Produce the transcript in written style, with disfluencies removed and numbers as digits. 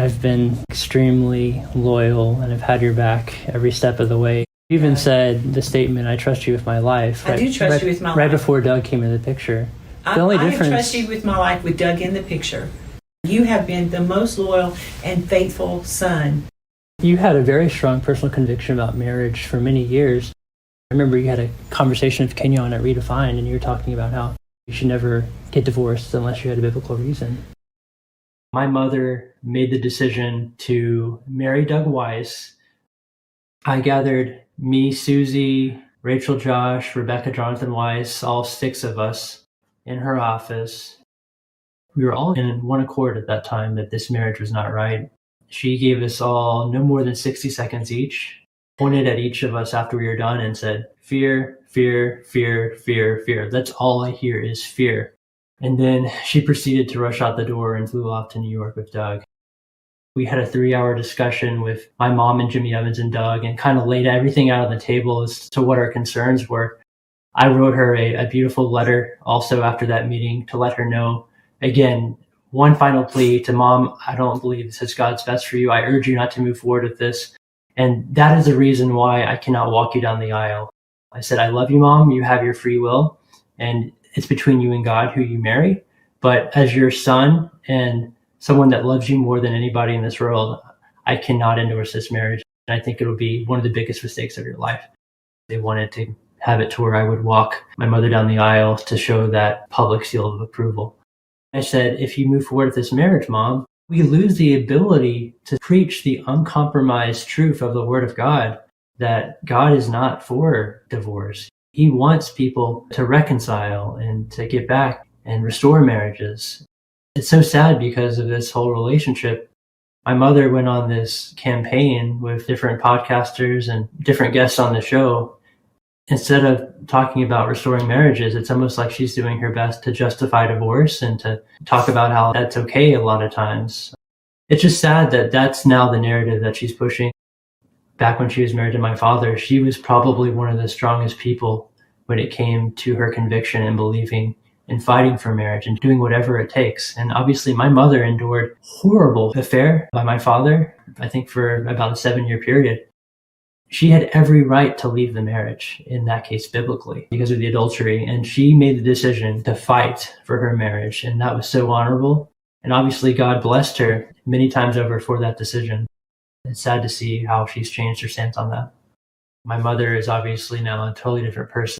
I've been extremely loyal and have had your back every step of the way. You even said the statement, "I trust you with my life." I do trust you with my life. Right before Doug came into the picture. The only difference, I trust you with my life with Doug in the picture. You have been the most loyal and faithful son. You had a very strong personal conviction about marriage for many years. I remember you had a conversation with Kenyon at Redefine, and you were talking about how you should never get divorced unless you had a biblical reason. My mother made the decision to marry Doug Weiss. I gathered me, Suzy, Rachel, Josh, Rebecca, Jonathan Weiss, all 6 of us in her office. We were all in one accord at that time that this marriage was not right. She gave us all no more than 60 seconds each, pointed at each of us after we were done and said, "Fear, fear, fear, fear, fear. That's all I hear is fear." And then she proceeded to rush out the door and flew off to New York with Doug. We had a 3-hour discussion with my mom and Jimmy Evans and Doug and kind of laid everything out on the table as to what our concerns were. I wrote her a beautiful letter also after that meeting to let her know, again, one final plea to Mom, I don't believe this is God's best for you. I urge you not to move forward with this. And that is the reason why I cannot walk you down the aisle. I said, I love you, Mom. You have your free will. And it's between you and God who you marry. But as your son and someone that loves you more than anybody in this world, I cannot endorse this marriage. And I think it'll be one of the biggest mistakes of your life. They wanted to have it to where I would walk my mother down the aisle to show that public seal of approval. I said, if you move forward with this marriage, Mom, we lose the ability to preach the uncompromised truth of the Word of God, that God is not for divorce. He wants people to reconcile and to get back and restore marriages. It's so sad because of this whole relationship. My mother went on this campaign with different podcasters and different guests on the show. Instead of talking about restoring marriages, it's almost like she's doing her best to justify divorce and to talk about how that's okay a lot of times. It's just sad that that's now the narrative that she's pushing. Back when she was married to my father, she was probably one of the strongest people when it came to her conviction and believing and fighting for marriage and doing whatever it takes. And obviously my mother endured horrible affair by my father, I think for about a 7-year period. She had every right to leave the marriage, in that case biblically, because of the adultery. And she made the decision to fight for her marriage. And that was so honorable. And obviously God blessed her many times over for that decision. It's sad to see how she's changed her stance on that. My mother is obviously now a totally different person.